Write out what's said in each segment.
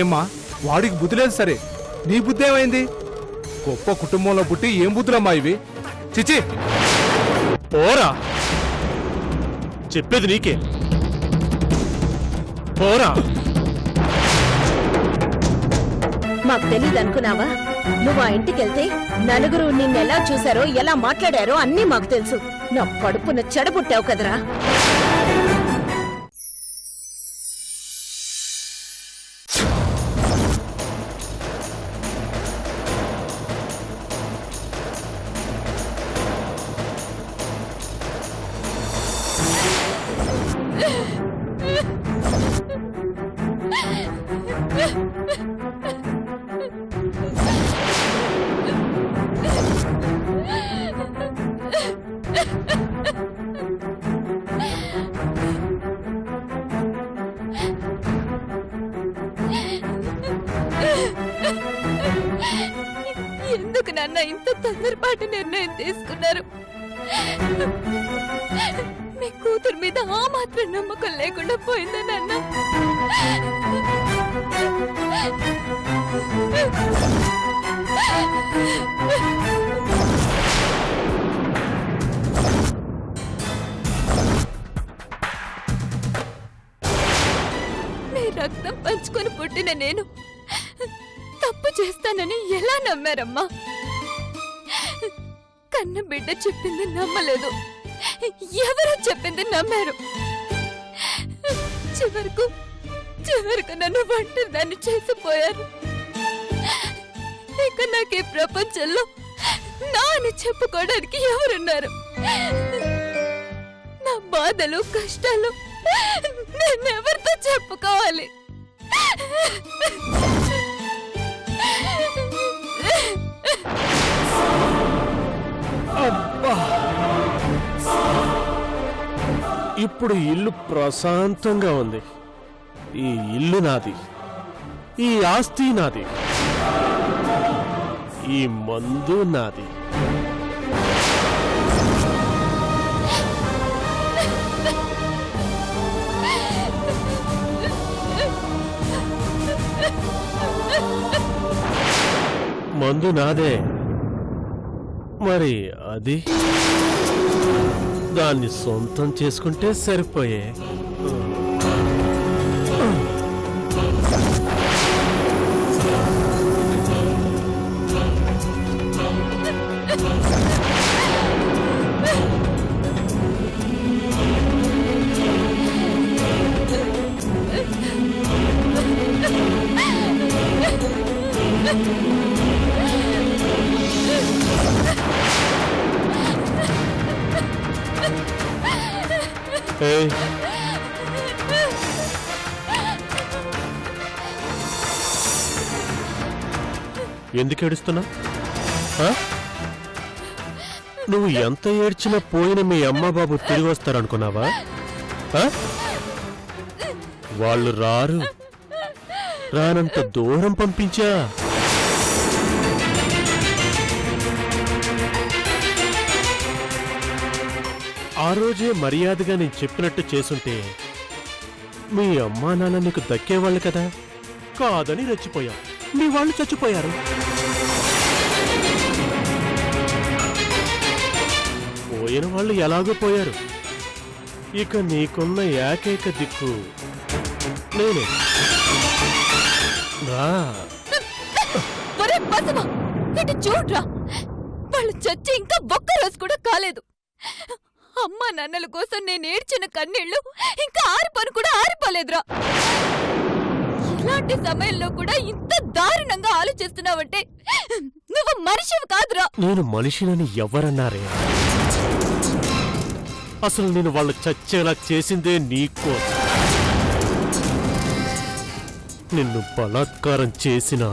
ఏమ్మా వాడికి బుద్ధి లేదు సరే, నీ బుద్ధి ఏమైంది? గొప్ప కుటుంబంలో పుట్టి ఏం బుద్ధులమ్మా ఇవి? చిచి పోరా, చెప్పేది నీకే. పోరా. మాకు తెలీదు అనుకున్నావా? నువ్వు ఆ ఇంటికెళ్తే నలుగురు నిన్నెలా చూశారో ఎలా మాట్లాడారో అన్నీ మాకు తెలుసు. నా కడుపున చెడబుట్టావు కదరా. ఎందుకు నాన్న ఇంత తొందరపాటు నిర్ణయం తీసుకున్నారు? మీ కూతురు మీద ఆ మాత్రం నమ్మకం లేకుండా పోయిందా నాన్న? మీ రక్తం పంచుకొని పుట్టిన నేను తప్పు చేస్తానని ఎలా నమ్మారమ్మా? కన్న బిడ్డ చెప్పింది నమ్మలేదు, ఎవరో చెప్పింది నమ్మారు. చివరకు నన్ను ఒంటరిదాన్ని చేసిపోయారు. ఇక నాకు ఈ ప్రపంచంలో నా అని చెప్పుకోవడానికి ఎవరున్నారు? నా బాధలు కష్టాలు నేనెవరితో చెప్పుకోవాలి? అబ్బా, ఇప్పుడు ఇల్లు ప్రశాంతంగా ఉంది. ఈ ఇల్లు నాది, ఈ ఆస్తి నాది, ఈ మందు నాది. మందు నాదే, మరి అది దాన్ని సొంతం చేసుకుంటే సరిపోయే. ఎందుకు ఏడుస్తున్నా? నువ్వు ఎంత ఏడ్చినా పోయిన మీ అమ్మ బాబు తిరిగి వస్తారనుకున్నావా? వాళ్ళు రారు, రానంత దూరం పంపించా. ఆ రోజే మర్యాదగా నేను చెప్పినట్టు చేసుంటే మీ అమ్మా నాన్న నీకు దక్కేవాళ్ళు కదా. కాదని రెచ్చిపోయా, మీ వాళ్ళు చచ్చిపోయారు. పోయిన వాళ్ళు ఎలాగో పోయారు, ఇక నీకున్న ఏకైక దిక్కు నేనే. చూడ్రా, వాళ్ళు చచ్చి ఇంకా ఒక్క రోజు కూడా కాలేదు. అమ్మా నాన్నల కోసం నేను ఏడ్చిన కన్నీళ్లు ఇంకా ఆరిపోను కూడా ఆరిపోలేదురా. ఇలాంటి సమయంలో కూడా ఇంత దారుణంగా ఆలోచిస్తున్నావంటే నువ్వు మనిషివి కాదురా. నేను మనిషినని ఎవరన్నారే? అసలు నేను వాళ్ళు చచ్చేలా చేసిందే నీకోసం. నిన్ను బలాత్కారం చేసినా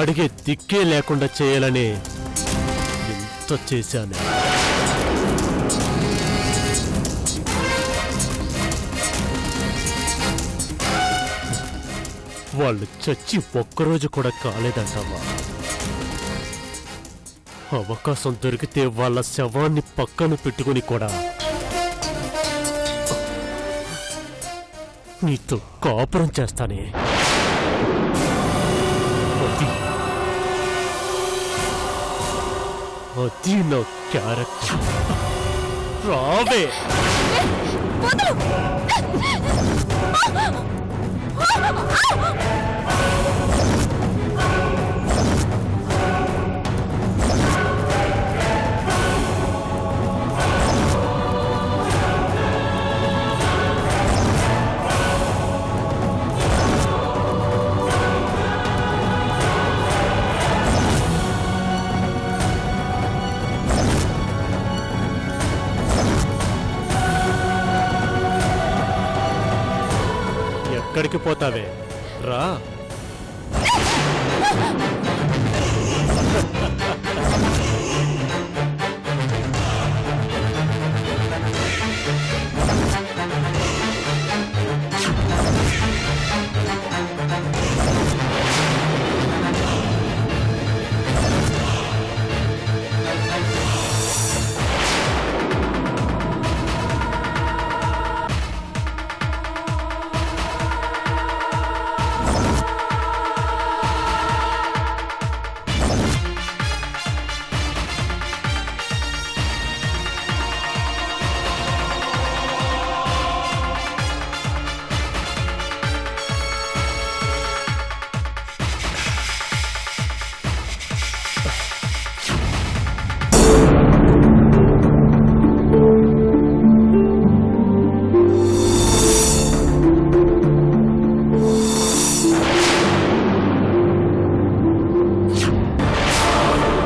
అడిగే దిక్కే లేకుండా చేయాలనే ఎంత చేశాను. వాళ్ళు చచ్చి ఒక్కరోజు కూడా కాలేదంటావా? అవకాశం దొరికితే వాళ్ళ శవాన్ని పక్కన పెట్టుకుని కూడా నీతో కాపురం చేస్తానే. అది నా క్యారెక్టర్. రావే. వదలు! ఎక్కడికి పోతావే? రా.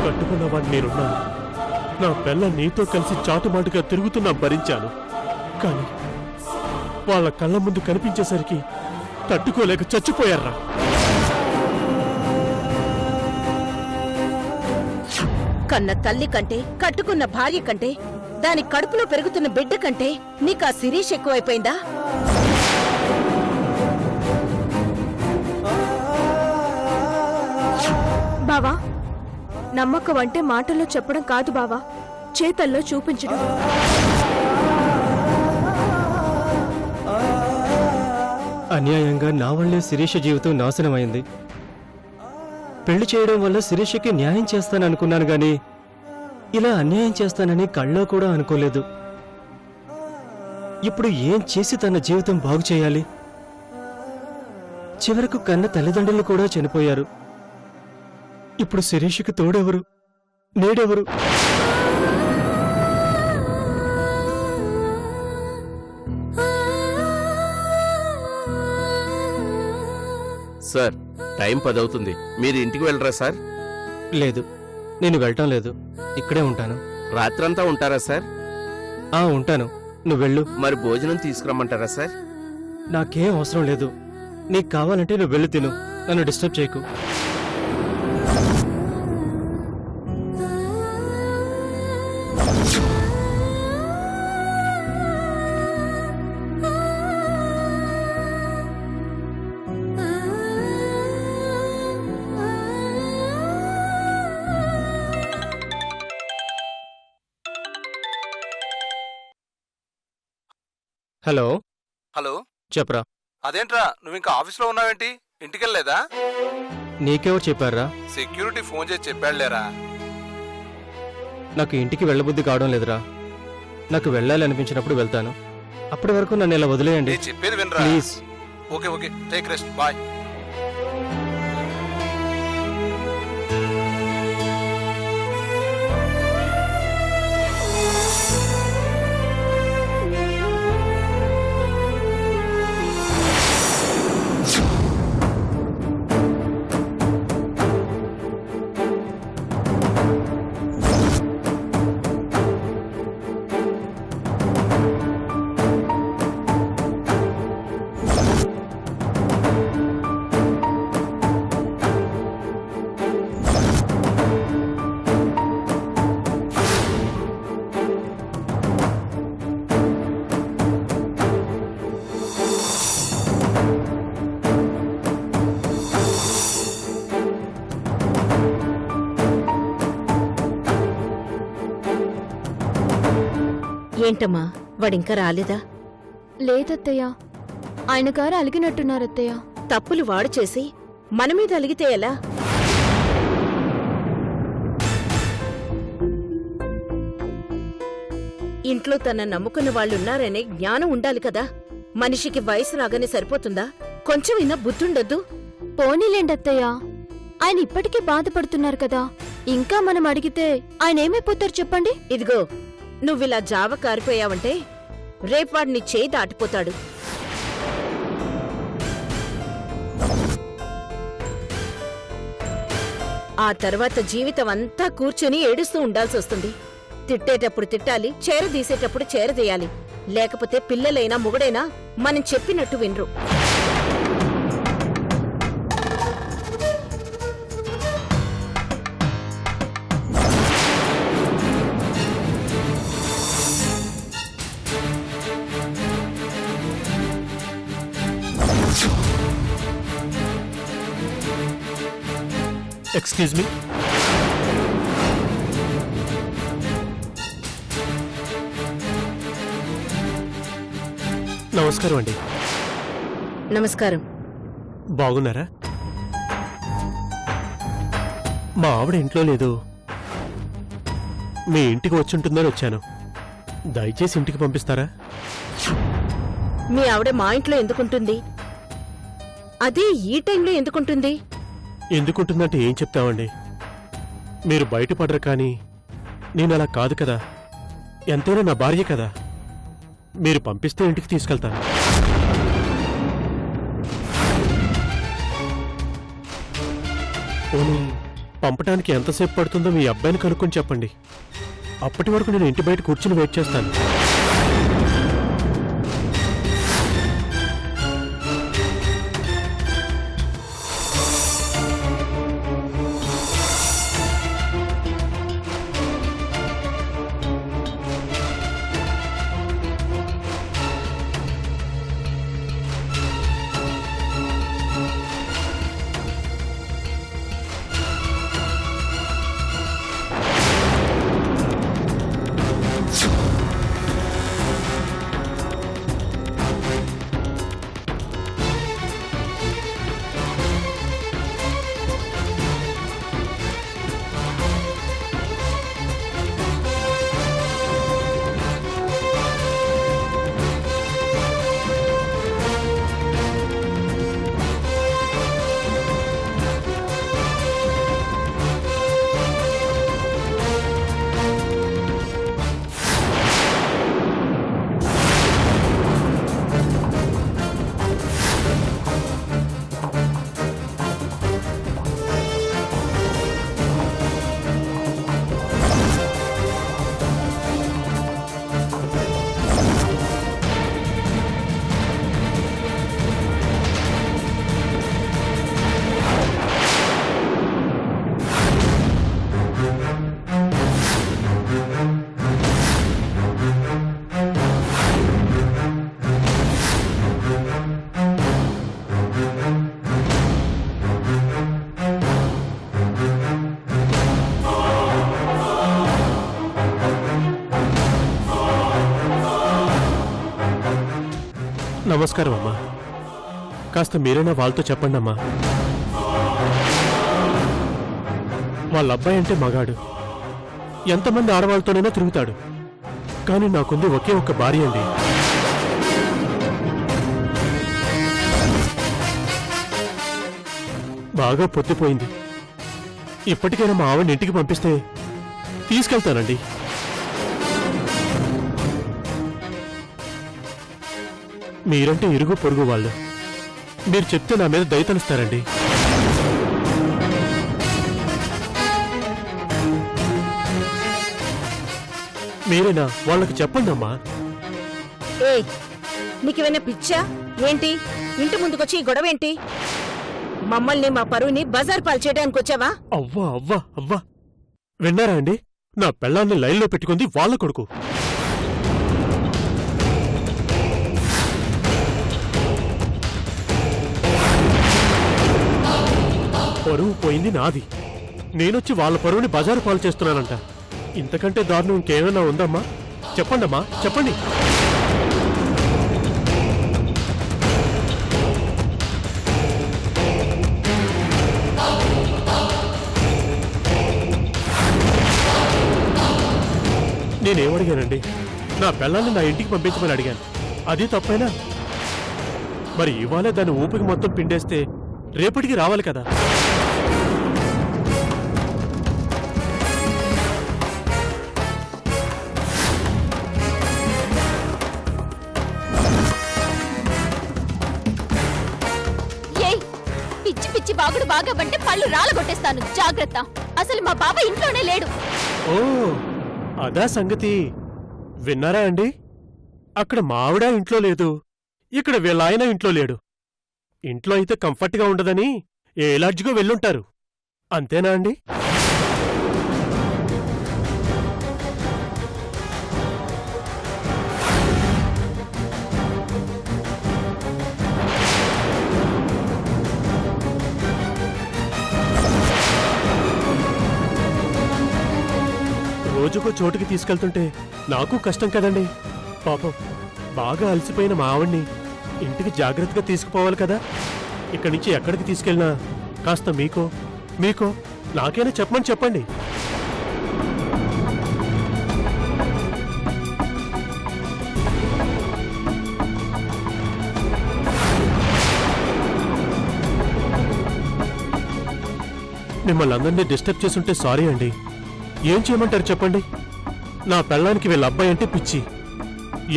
కట్టుకున్నవాడిని నేనున్నాను. నా పిల్ల నీతో కలిసి చాటుమాటుగా తిరుగుతున్నా భరించాను. కానీ వాళ్ళ కళ్ళ ముందు కనిపించేసరికి తట్టుకోలేక చచ్చిపోయారా. కన్న తల్లి కంటే, కట్టుకున్న భార్య కంటే, దాని కడుపులో పెరుగుతున్న బిడ్డ కంటే నీకా శిరీష్ ఎక్కువైపోయిందా? బావా, నమ్మకం అంటే మాటల్లో చెప్పడం కాదు బావా, చేతల్లో చూపించడం. అన్యాయంగా నా వల్లే శిరీష జీవితం నాశనమైంది. పెళ్లి చేయడం వల్ల శిరీషకి న్యాయం చేస్తాననుకున్నాను గాని ఇలా అన్యాయం చేస్తానని కళ్ళలో కూడా అనుకోలేదు. ఇప్పుడు ఏం చేసి తన జీవితం బాగు చేయాలి? చివరకు కన్న తల్లిదండ్రులు కూడా చనిపోయారు. ఇప్పుడు శిరీషకి తోడెవరు? నేడెవరు? సార్, టైం 10 అవుతుంది. మీరు ఇంటికి వెళ్ళరా సార్? లేదు, నేను వెళ్ళటం లేదు, ఇక్కడే ఉంటాను. రాత్రంతా ఉంటారా సార్? ఉంటాను, నువ్వు వెళ్ళు. మరి భోజనం తీసుకురమ్మంటారా సార్? నాకేం అవసరం లేదు. నీకు కావాలంటే నువ్వు వెళ్ళి తిను, నన్ను డిస్టర్బ్ చేయకు. హలో. హలో, చెప్పరా. అదేంట్రా నువ్వు ఇంకా ఆఫీస్లో ఉన్నావేంటి? ఇంటికెళ్ళలేదా? నీకెవరు చెప్పారా? సెక్యూరిటీ ఫోన్ చేసి చెప్పాడులేరా. నాకు ఇంటికి వెళ్ళబుద్ధి కావడం లేదురా. నాకు వెళ్ళాలి అనిపించినప్పుడు వెళ్తాను. అప్పటి వరకు నన్ను ఇలా వదిలేయండి నేను చెప్పేది వినరా. Please. Okay okay, take rest, bye. ఏంటమ్మా, వాడింకా రాలేదా? లేదత్తయ్య, ఆయన గారు అలిగినట్టున్నారత్తయ్య. తప్పులు వాడు చేసి మన మీద అలిగితే ఎలా? ఇంట్లో తన నమ్ముకున్న వాళ్ళున్నారనే జ్ఞానం ఉండాలి కదా. మనిషికి వయసు రాగానే సరిపోతుందా? కొంచెమైనా బుద్ధుండొద్దు. పోనీలేండి అత్తయ్య, ఆయన ఇప్పటికీ బాధపడుతున్నారు కదా. ఇంకా మనం అడిగితే ఆయన ఏమైపోతారు చెప్పండి. ఇదిగో, నువ్విలా జావ కారిపోయావంటే రేపు వాడు నీ చేయి దాటిపోతాడు. ఆ తర్వాత జీవితం అంతా కూర్చుని ఏడుస్తూ ఉండాల్సి వస్తుంది. తిట్టేటప్పుడు తిట్టాలి, చేరదీసేటప్పుడు చేరదీయాలి. లేకపోతే పిల్లలైనా మొగుడైనా మనం చెప్పినట్టు వినరు. Excuse me. నమస్కారం అండి. నమస్కారం. బాగున్నారా? మా ఆవిడ ఇంట్లో లేదు. మీ ఇంటికి వచ్చుంటుందని వచ్చాను. దయచేసి ఇంటికి పంపిస్తారా? మీ ఆవిడ మా ఇంట్లో ఎందుకుంటుంది? అదే ఈ టైంలో ఎందుకుంటుంది? ఎందుకుంటుందంటే ఏం చెప్తామండి? మీరు బయటపడరు, కానీ నేను అలా కాదు కదా. ఎంతైనా నా భార్య కదా. మీరు పంపిస్తే ఇంటికి తీసుకెళ్తాను. పోనీ పంపటానికి ఎంతసేపు పడుతుందో మీ అబ్బాయిని కనుక్కొని చెప్పండి. అప్పటి వరకు నేను ఇంటి బయట కూర్చుని వెయిట్ చేస్తాను. నమస్కారం అమ్మా. కాస్త మీరైనా వాళ్ళతో చెప్పండి అమ్మా. వాళ్ళ అబ్బాయి అంటే మగాడు, ఎంతమంది ఆడవాళ్ళతోనైనా తిరుగుతాడు. కానీ నాకుంది ఒకే ఒక్క భార్య అండి. బాగా పొద్దుపోయింది. ఇప్పటికైనా మా ఆవిడని ఇంటికి పంపిస్తే తీసుకెళ్తానండి. మీరంటే ఇరుగు పొరుగు వాళ్ళు. మీరు చెప్తే నా మీద దయతనిస్తారండి. మీరేనా వాళ్ళకి చెప్పండి అమ్మా. ఏయ్, నీకేమైనా పిచ్చా ఏంటి? ఇంటి ముందుకొచ్చి ఈ గొడవ ఏంటి? మమ్మల్ని మా పరువుని బజార్ పాలు చేయడానికి వచ్చావా? అవ్వా అవ్వా అవ్వా, విన్నారా అండి? నా పెళ్ళాన్ని లైన్లో పెట్టుకుంది వాళ్ళ కొడుకు. పరువు పోయింది నాది. నేనొచ్చి వాళ్ళ పరువుని బజారు పాలు చేస్తున్నానంట. ఇంతకంటే దారుణం ఇంకేమైనా ఉందమ్మా? చెప్పండమ్మా, చెప్పండి. నేనేమడిగానండి? నా పిల్లల్ని నా ఇంటికి పంపించమని అడిగాను. అది తప్పైనా? మరి ఇవాళ దాని ఊపికి మొత్తం పిండేస్తే రేపటికి రావాలి కదా. ఏయ్, పిచ్చి పిచ్చి బాగుడు బాగా బంటే పళ్ళు రాలగొట్టేస్తాను, జాగ్రత్త. అసలు మా బాబా ఇంట్లోనే లేడు. ఓ అదా సంగతి. విన్నారా అండి? అక్కడ మా ఆవిడ ఇంట్లో లేదు, ఇక్కడ వీళ్ళ ఆయన ఇంట్లో లేడు. ఇంట్లో అయితే కంఫర్ట్గా ఉండదని ఏ లాడ్జ్గో వెళ్ళుంటారు. అంతేనా అండి? రోజుకో చోటుకి తీసుకెళ్తుంటే నాకు కష్టం కదండి. పాపం బాగా అలసిపోయిన మా ఆవిడ్ని ఇంటికి జాగ్రత్తగా తీసుకుపోవాలి కదా. ఇక్కడి నుంచి ఎక్కడికి తీసుకెళ్ళినా కాస్త మీకో నాకైనా చెప్పమని చెప్పండి. మిమ్మల్ని అందరినీ డిస్టర్బ్ చేసుంటే సారీ అండి. ఏం చేయమంటారు చెప్పండి? నా పెళ్ళానికి వీళ్ళ అబ్బాయి అంటే పిచ్చి.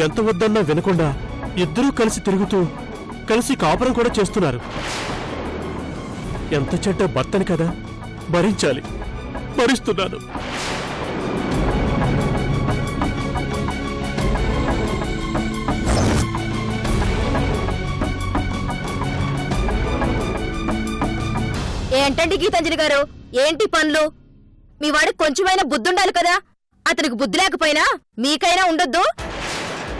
ఎంత వద్దన్నా వినకుండా ఇద్దరూ కలిసి తిరుగుతూ కలిసి కాపురం కూడా చేస్తున్నారు. ఎంత చెడ్డ భర్తని కదా, భరించాలి, భరిస్తున్నాను. ఏంటండి గీతాంజలి గారు, ఏంటి పనులు? మీ వాడికి కొంచెమైనా బుద్ధుండాలి కదా. అతనికి బుద్ధి లేకపోయినా మీకైనా ఉండొద్దు.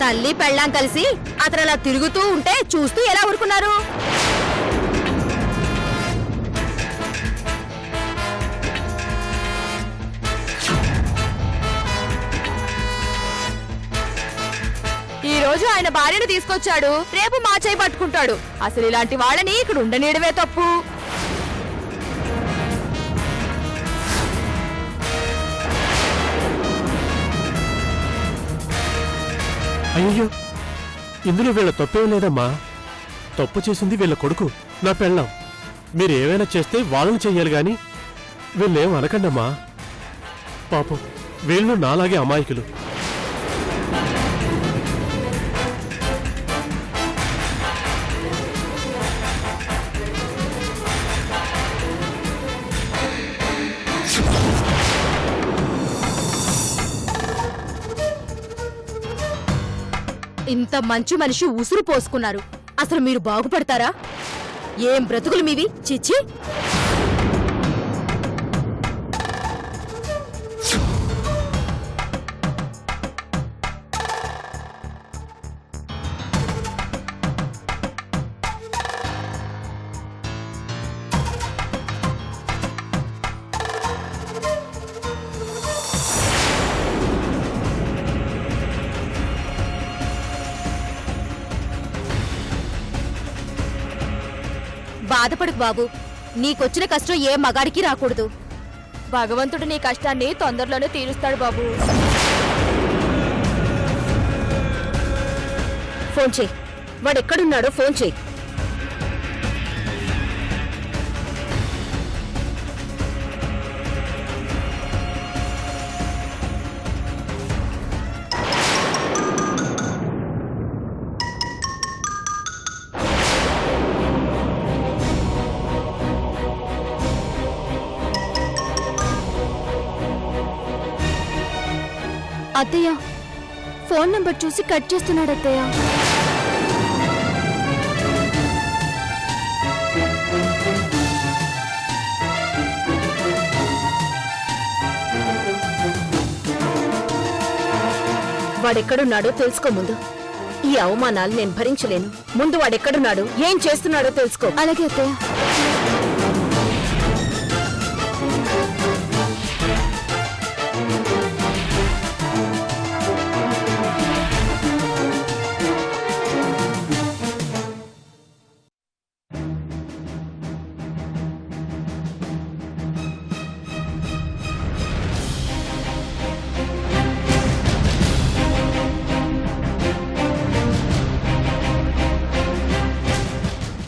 తల్లి పెళ్ళాం కలిసి అతను అలా తిరుగుతూ ఉంటే చూస్తూ ఎలా ఊరుకున్నారు? ఈ రోజు ఆయన భార్యను తీసుకొచ్చాడు, రేపు మా చేయి పట్టుకుంటాడు. అసలు ఇలాంటి వాళ్ళని ఇక్కడ ఉండనీయడమే తప్పు. అయ్యో, ఇందులో వీళ్ళ తప్పేం లేదమ్మా. తప్పు చేసింది వీళ్ళ కొడుకు, నా పెళ్ళాం. మీరేమైనా చేస్తే వాళ్ళని చెయ్యాలి గాని వీళ్ళేం అనకండమ్మా. పాపం వీళ్ళు నాలాగే అమాయకులు. ఇంత మంచి మనిషి ఉసురు పోసుకున్నారు. అసలు మీరు బాగుపడతారా? ఏం బ్రతుకులు మీవి, చిచ్చి. బాధపడకు బాబు, నీకొచ్చిన కష్టం ఏ మగాడికి రాకూడదు. భగవంతుడు నీ కష్టాన్ని తొందరలోనే తీరుస్తాడు బాబు. ఫోన్ చేయి, వాడెక్కడున్నాడో ఫోన్ చేయి. అత్తయ్య, ఫోన్ నంబర్ చూసి కట్ చేస్తున్నాడు అత్తయ్య. వాడెక్కడున్నాడో తెలుసుకో ముందు. ఈ అవమానాలు నేను భరించలేను. ముందు వాడెక్కడున్నాడు, ఏం చేస్తున్నాడో తెలుసుకో. అలాగే అత్తయ్య.